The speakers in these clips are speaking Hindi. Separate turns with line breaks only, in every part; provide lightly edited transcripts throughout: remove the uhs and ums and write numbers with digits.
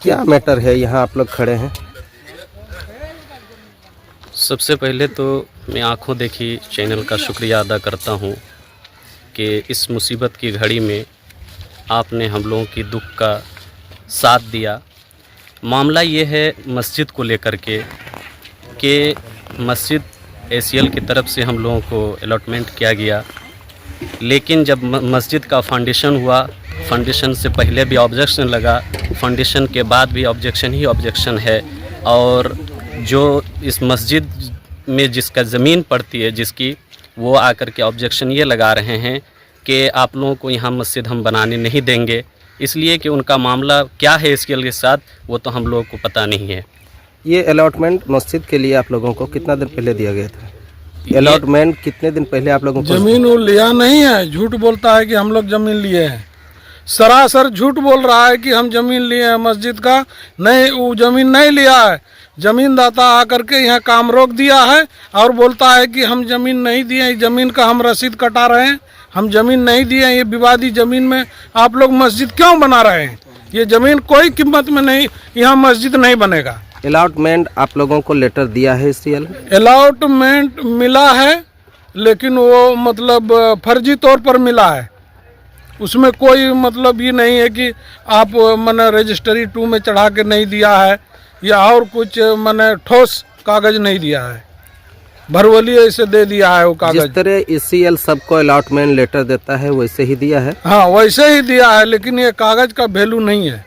क्या मैटर है यहाँ आप लोग खड़े हैं?
सबसे पहले तो मैं आंखों देखी चैनल का शुक्रिया अदा करता हूँ कि इस मुसीबत की घड़ी में आपने हम लोगों की दुख का साथ दिया। मामला ये है मस्जिद को लेकर के कि मस्जिद ACL की तरफ से हम लोगों को अलॉटमेंट किया गया, लेकिन जब मस्जिद का फाउंडेशन हुआ, फाउंडेशन से पहले भी ऑब्जेक्शन लगा, फाउंडेशन के बाद भी ऑब्जेक्शन ही ऑब्जेक्शन है। और जो इस मस्जिद में जिसका ज़मीन पड़ती है जिसकी, वो आकर के ऑब्जेक्शन ये लगा रहे हैं कि आप लोगों को यहाँ मस्जिद हम बनाने नहीं देंगे, इसलिए कि उनका मामला क्या है ACL के साथ वो तो हम लोगों को पता नहीं है।
ये अलॉटमेंट मस्जिद के लिए आप लोगों को कितना दिन पहले दिया गया था? अलॉटमेंट कितने दिन पहले आप लोगों को?
जमीन वो लिया नहीं है, झूठ बोलता है कि हम लोग जमीन लिए हैं। सरासर झूठ बोल रहा है कि हम जमीन लिए हैं मस्जिद का। नहीं, वो जमीन नहीं लिया है। जमीन दाता आकर के यहाँ काम रोक दिया है और बोलता है कि हम जमीन नहीं दिए, जमीन का हम रसीद कटा रहे हैं, हम जमीन नहीं दिए। ये विवादी जमीन में आप लोग मस्जिद क्यों बना रहे हैं? ये जमीन कोई कीमत में नहीं, यहाँ मस्जिद नहीं बनेगा।
अलॉटमेंट आप लोगों को लेटर दिया है ACL?
अलॉटमेंट मिला है, लेकिन वो मतलब फर्जी तौर पर मिला है। उसमें कोई मतलब ये नहीं है कि आप मैंने रजिस्ट्री 2 में चढ़ा के नहीं दिया है या और कुछ मैंने ठोस कागज नहीं दिया है, भरवली ऐसे दे दिया है वो कागज।
जिस तरह ACL सबको अलॉटमेंट लेटर देता है वैसे ही दिया है?
हाँ, वैसे ही दिया है, लेकिन ये कागज का वैल्यू नहीं है।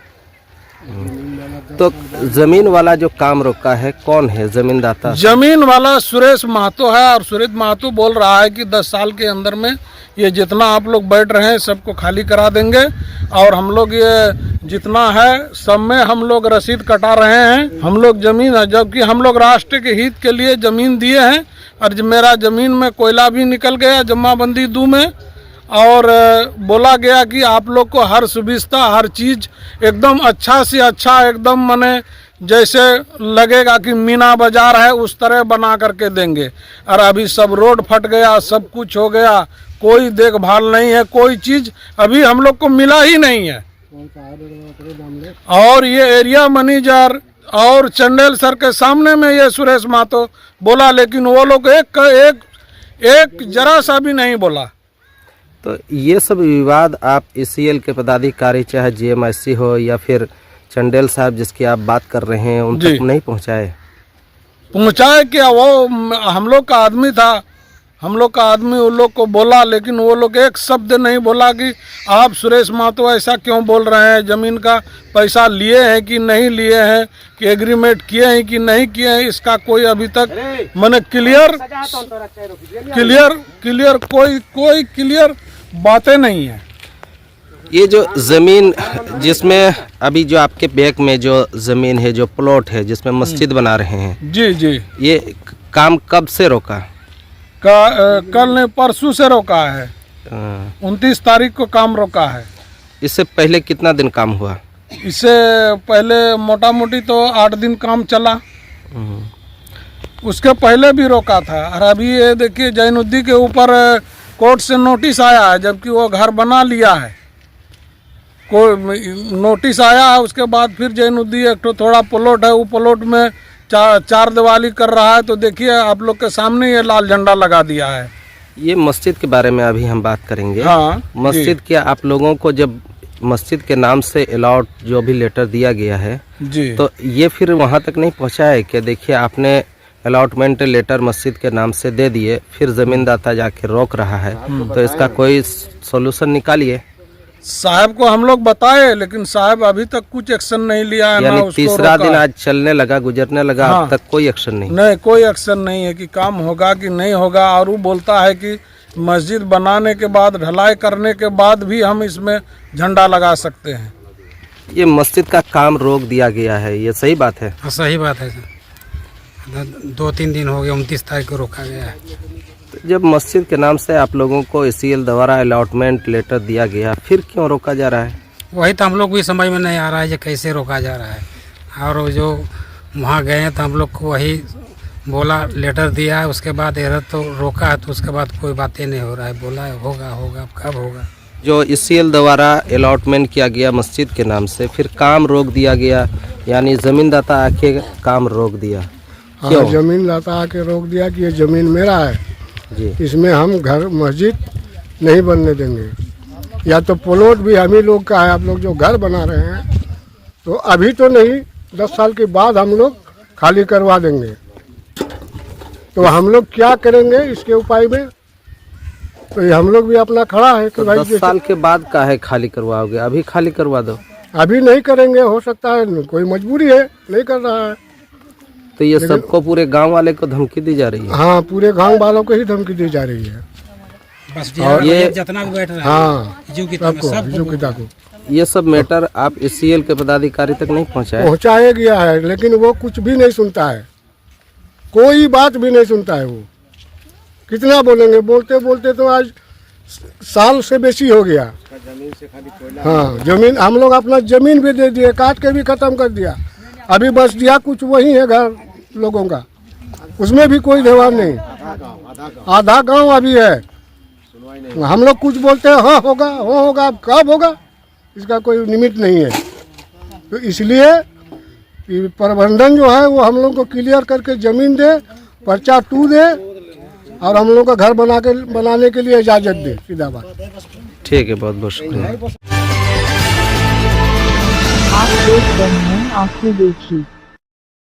तो जमीन वाला जो काम रोका है कौन है जमीनदाता?
जमीन वाला सुरेश महतो है, और सुरेश महतो बोल रहा है कि 10 साल के अंदर में ये जितना आप लोग बैठ रहे हैं सबको खाली करा देंगे, और हम लोग ये जितना है सब में हम लोग रसीद कटा रहे हैं। हम लोग जमीन है, जबकि हम लोग राष्ट्र के हित के लिए जमीन दिए हैं, और मेरा जमीन में कोयला भी निकल गया जमाबंदी 2 में, और बोला गया कि आप लोग को हर सुविधा हर चीज़ एकदम अच्छा से अच्छा एकदम माने जैसे लगेगा कि मीना बाजार है उस तरह बना करके देंगे। और अभी सब रोड फट गया, सब कुछ हो गया, कोई देखभाल नहीं है, कोई चीज़ अभी हम लोग को मिला ही नहीं है। और ये एरिया मैनेजर और चंडेल सर के सामने में ये सुरेश महतो बोला, लेकिन वो लोग एक जरा सा भी नहीं बोला।
तो ये सब विवाद आप ACL के पदाधिकारी चाहे GMIC हो या फिर चंडेल साहब जिसकी आप बात कर रहे हैं उन तक नहीं पहुंचाए?
पहुंचाए क्या? वो हम लोग का आदमी था, हम लोग का आदमी उन लोग को बोला, लेकिन वो लोग एक शब्द नहीं बोला कि आप सुरेश महतो ऐसा क्यों बोल रहे हैं, ज़मीन का पैसा लिए हैं कि नहीं लिए हैं, कि एग्रीमेंट किए हैं कि नहीं किए हैं, इसका कोई अभी तक मैंने क्लियर कोई क्लियर बातें नहीं है।
ये जो ज़मीन जिसमें अभी जो आपके बैक में जो ज़मीन है, जो प्लॉट है जिसमें मस्जिद बना रहे हैं,
जी,
ये काम कब से रोका?
कल ने परसों से रोका है, 29 तारीख को काम रोका है।
इससे पहले कितना दिन काम हुआ?
इससे पहले मोटा मोटी तो 8 दिन काम चला, उसके पहले भी रोका था। और अभी ये देखिए जैनुद्दीन के ऊपर कोर्ट से नोटिस आया है, जबकि वो घर बना लिया है, कोई नोटिस आया है। उसके बाद फिर जैनुद्दीन एक तो थोड़ा प्लॉट है, वो प्लॉट में चार दिवाली कर रहा है, तो देखिए आप लोग के सामने ये लाल झंडा लगा दिया है।
ये मस्जिद के बारे में अभी हम बात करेंगे।
हाँ,
मस्जिद क्या आप लोगों को जब मस्जिद के नाम से अलॉट जो भी लेटर दिया गया है
जी,
तो ये फिर वहाँ तक नहीं पहुँचा है कि देखिए आपने अलॉटमेंट लेटर मस्जिद के नाम से दे दिए, फिर ज़मीनदाता जाके रोक रहा है, तो इसका कोई सोल्यूशन निकालिए।
साहब को हम लोग बताए, लेकिन साहब अभी तक कुछ एक्शन नहीं लिया है।
यानी तीसरा दिन आज चलने लगा, गुजरने लगा, अब तक कोई एक्शन नहीं?
कोई एक्शन नहीं है कि काम होगा कि नहीं होगा। और वो बोलता है कि मस्जिद बनाने के बाद, ढलाई करने के बाद भी हम इसमें झंडा लगा सकते हैं।
ये मस्जिद का काम रोक दिया गया है, ये सही बात है?
हाँ, सही बात है सर। 2-3 दिन हो गए, 29 तारीख को रोका गया है।
जब मस्जिद के नाम से आप लोगों को ACL द्वारा अलॉटमेंट लेटर दिया गया, फिर क्यों रोका जा रहा है?
वही तो हम लोग भी समझ में नहीं आ रहा है कि कैसे रोका जा रहा है। और जो वहाँ गए हैं तो हम लोग को वही बोला, लेटर दिया है, उसके बाद इधर तो रोका है, तो उसके बाद कोई बातें नहीं हो रहा है। बोला है होगा, अब कब होगा?
जो ECL द्वारा अलॉटमेंट किया गया मस्जिद के नाम से, फिर काम रोक दिया गया, यानी जमीनदाता आके काम रोक दिया,
हाँ,
क्यों?
जमीन लाता आके रोक दिया कि ये जमीन मेरा है,
जी
इसमें हम घर मस्जिद नहीं बनने देंगे, या तो प्लॉट भी हम ही लोग का है, आप लोग जो घर बना रहे हैं तो अभी तो नहीं, 10 साल के बाद हम लोग खाली करवा देंगे। तो हम लोग क्या करेंगे इसके उपाय में, तो ये हम लोग भी अपना खड़ा है कि
तो
भाई
10 साल के बाद का है खाली करवाओगे, अभी खाली करवा दो।
अभी नहीं करेंगे, हो सकता है कोई मजबूरी है नहीं कर रहा है।
तो ये सबको पूरे गांव वाले को धमकी दी जा रही है।
हाँ, पूरे गांव वालों को ही धमकी दी जा रही है।
बस
और ये
जितना भी बैठ रहा है
हाँ,
जो कि
सबको
ये सब मैटर आप ECL के पदाधिकारी तक नहीं पहुंचाए?
पहुँचाया गया है, लेकिन वो कुछ भी नहीं सुनता है, कोई बात भी नहीं सुनता है। वो कितना बोलेंगे, बोलते बोलते तो आज साल से बेसी हो गया। हाँ, जमीन हम लोग अपना जमीन भी दे दिए, काट के भी खत्म कर दिया, अभी बस दिया कुछ वही है घर लोगों का, उसमें भी कोई व्यवहार नहीं, आधा गांव अभी है। हम लोग कुछ बोलते हैं हाँ होगा, वो होगा, अब कब होगा इसका कोई निमित्त नहीं है। तो इसलिए कि प्रबंधन जो है वो हम लोग को क्लियर करके ज़मीन दे, पर्चा 2 दे और हम लोग का घर बनाने के लिए इजाज़त दे, सीधा बात।
ठीक है, बहुत बहुत शुक्रिया।
आप देख रहे हैं आंखें देखी।